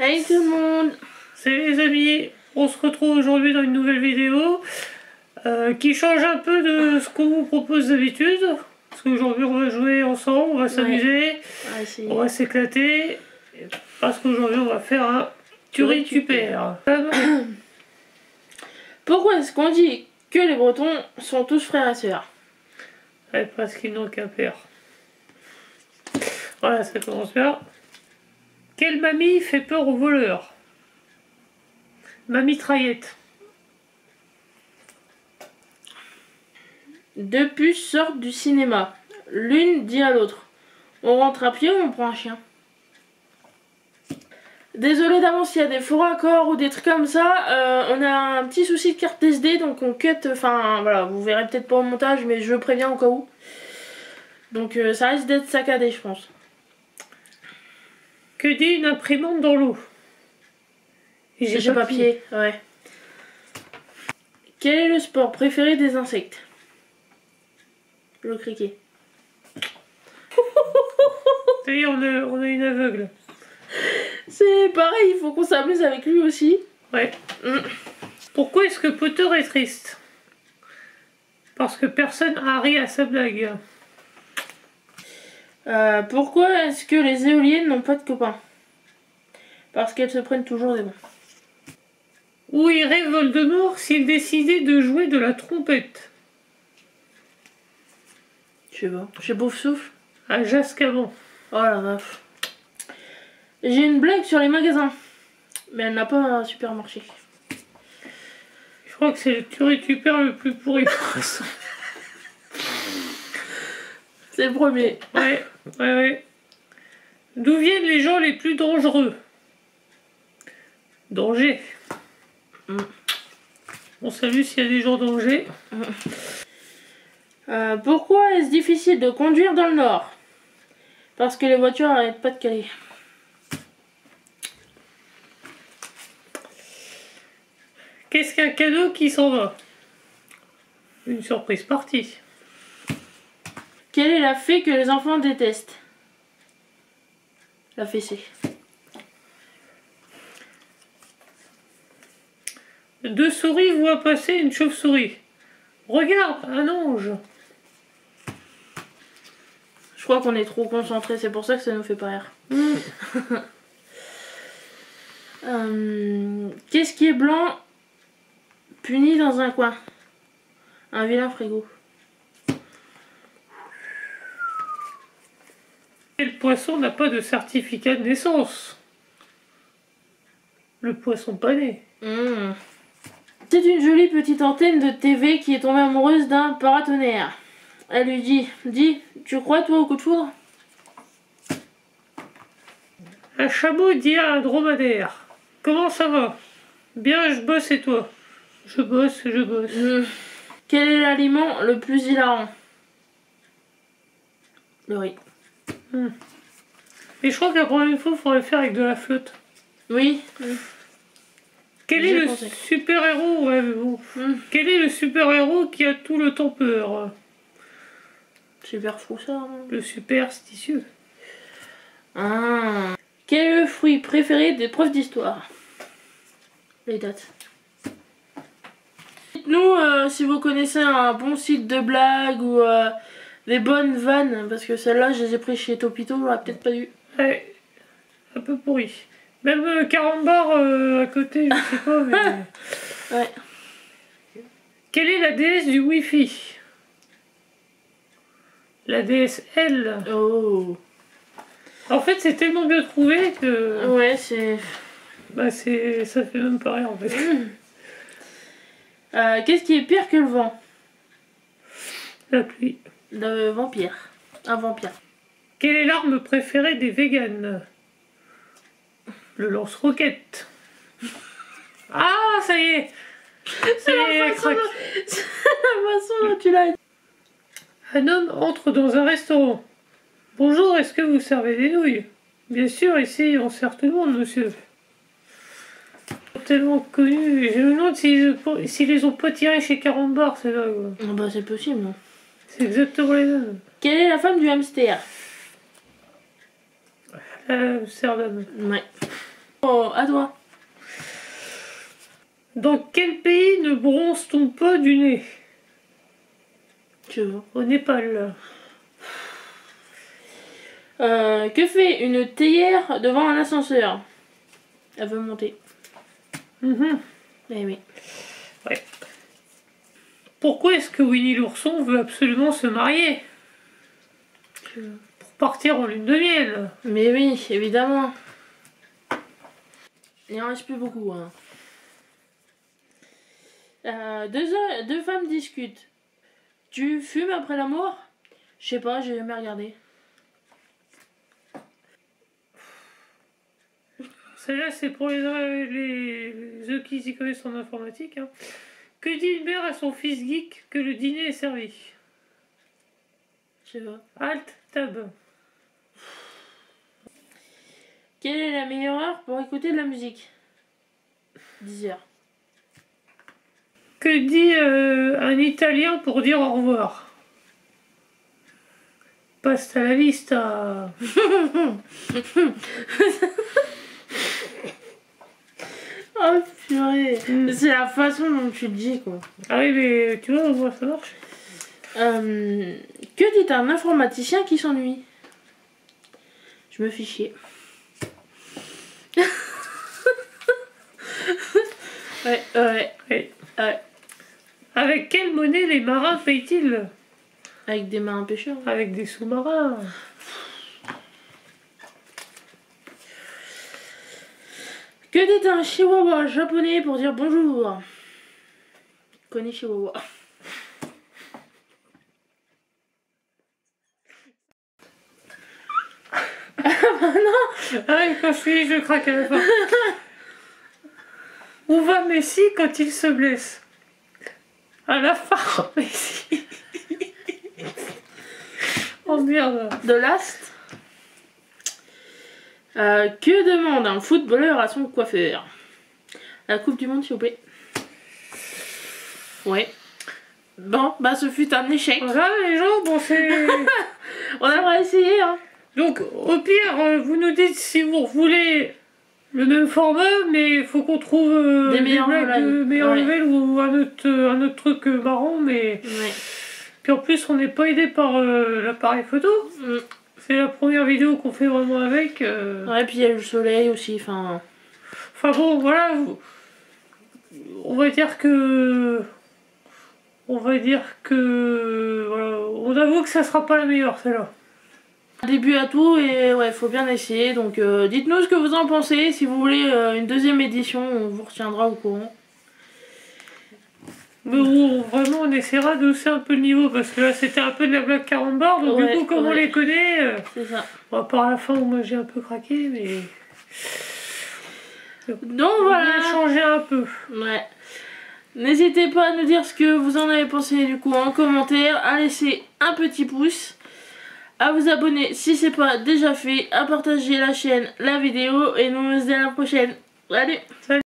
Salut tout le monde. Salut les amis, on se retrouve aujourd'hui dans une nouvelle vidéo qui change un peu de ce qu'on vous propose d'habitude. Parce qu'aujourd'hui on va jouer ensemble, on va s'amuser, on va s'éclater. Parce qu'aujourd'hui on va faire un Turi-tu-perds. Pourquoi est-ce qu'on dit que les Bretons sont tous frères et sœurs? Ouais, parce qu'ils n'ont qu'un père. Voilà, ça commence bien. Quelle mamie fait peur aux voleurs? Mamie Traillette. Deux puces sortent du cinéma. L'une dit à l'autre: on rentre à pied ou on prend un chien? Désolé d'avance, il y a des faux raccords ou des trucs comme ça. On a un petit souci de carte SD, donc on cut. Enfin voilà, vous verrez peut-être pas au montage, mais je préviens au cas où. Donc ça risque d'être saccadé, je pense. Que dit une imprimante dans l'eau? J'ai papier, ouais. Quel est le sport préféré des insectes? Le criquet. Ça y est, on a une aveugle. C'est pareil, il faut qu'on s'amuse avec lui aussi. Ouais. Pourquoi est-ce que Potter est triste? Parce que personne n'a ri à sa blague. Pourquoi est-ce que les éoliennes n'ont pas de copains? Parce qu'elles se prennent toujours des bons. Où irait Voldemort s'il décidait de jouer de la trompette? Je sais pas. Chez Bouffe-Souffle. À Jascaban. Oh la vache. J'ai une blague sur les magasins. Mais elle n'a pas un supermarché. Je crois que c'est le Turi-tu-perds le plus pourri. C'est le premier. Ouais. D'où viennent les gens les plus dangereux? Danger. On salue s'il y a des gens danger. Pourquoi est-ce difficile de conduire dans le Nord? Parce que les voitures n'arrêtent pas de caler. Qu'est-ce qu'un cadeau qui s'en va? Une surprise partie. Quelle est la fée que les enfants détestent? La fessée. Deux souris voient passer une chauve-souris. Regarde, un ange. Je crois qu'on est trop concentré, c'est pour ça que ça nous fait pas rire. Qu'est-ce qui est blanc puni dans un coin? Un vilain frigo. Quel poisson n'a pas de certificat de naissance? Le poisson pané. C'est une jolie petite antenne de TV qui est tombée amoureuse d'un paratonnerre. Elle lui dit: dis, tu crois toi au coup de foudre? Un chameau dit à un dromadaire: comment ça va? Bien, je bosse et toi? Je bosse. Quel est l'aliment le plus hilarant? Le riz. Et je crois que la prochaine fois, il faudrait le faire avec de la flotte. Oui. Quel est le super-héros? Quel est le super-héros qui a tout le temps peur? Super fou ça. Hein. Le superstitieux. Quel est le fruit préféré des profs d'histoire? Les dates. Dites-nous si vous connaissez un bon site de blagues ou des bonnes vannes, parce que celles-là je les ai pris chez Topito, j'aurais peut-être pas dû. Ouais, un peu pourri. Même Carambar à côté, je sais pas, mais... Ouais. Quelle est la déesse du Wi-Fi? La déesse L. Oh. En fait, c'est tellement bien trouvé que... Ouais, c'est... Bah, ça fait même pas rire, en fait. Qu'est-ce qui est pire que le vent? La pluie. Le vampire. Un vampire. Quelle est l'arme préférée des véganes? Le lance-roquette. Ah, ça y est. C'est la façon dont tu l'as dit. Un homme entre dans un restaurant. Bonjour, est-ce que vous servez des nouilles? Bien sûr, ici on sert tout le monde, monsieur. Tellement connu. Je me demande s'ils les ont pas tirés chez Carambar, c'est là. Bah c'est possible. Non. C'est exactement les mêmes. Quelle est la femme du hamster? Amsterdam. Ouais. Oh, à toi. Dans quel pays ne bronze-t-on pas du nez? Tu vois. Au Népal. Que fait une théière devant un ascenseur? Elle veut monter. Eh oui. Ouais. Pourquoi est-ce que Winnie l'ourson veut absolument se marier? Pour partir en lune de miel. Mais oui, évidemment. Il en reste plus beaucoup. Hein. Deux femmes discutent. Tu fumes après l'amour? Je sais pas, j'ai jamais regardé. Celle-là, c'est pour eux qui s'y connaissent en informatique. Hein. Que dit une mère à son fils geek que le dîner est servi? Je sais pas. Alt, tab. Quelle est la meilleure heure pour écouter de la musique? 10h. Que dit un Italien pour dire au revoir? Pasta la vista. Oh purée. C'est la façon dont tu le dis quoi. Ah oui mais tu vois, moi ça marche. Que dit un informaticien qui s'ennuie? Je me fais chier. Ouais. Avec quelle monnaie les marins payent-ils? Avec des marins pêcheurs. Avec des sous-marins. Que dit un chihuahua japonais pour dire bonjour? Connais chihuahua. Non. Ah oui, quand je finis, je craque à la fin. Où va Messi quand il se blesse? À la fin, Messi. Oh merde. De Last. Que demande un footballeur à son coiffeur? La Coupe du Monde, s'il vous plaît. Ouais. Bon, bah ce fut un échec. Voilà les gens, bon c'est... On aimerait essayer, hein. Donc au pire, vous nous dites si vous voulez le même format, mais il faut qu'on trouve des meilleures nouvelles ou un autre truc marrant, mais... Ouais. Puis en plus, on n'est pas aidé par l'appareil photo. C'est la première vidéo qu'on fait vraiment avec. Ouais, puis il y a le soleil aussi, enfin... Enfin bon, voilà. On va dire que... Voilà, on avoue que ça sera pas la meilleure, celle-là. Début à tout et ouais, faut bien essayer. Donc dites-nous ce que vous en pensez. Si vous voulez une deuxième édition, on vous retiendra au courant. Mais vraiment, on essaiera de hausser un peu le niveau parce que là, c'était un peu de la blague carambar. Donc du coup, comme on les connaît, c'est ça. Bon, à part la fin où moi j'ai un peu craqué, mais... Donc voilà. On va changer un peu. Ouais. N'hésitez pas à nous dire ce que vous en avez pensé du coup en commentaire, à laisser un petit pouce, à vous abonner si c'est pas déjà fait, à partager la chaîne, la vidéo et nous on se dit à la prochaine. Salut.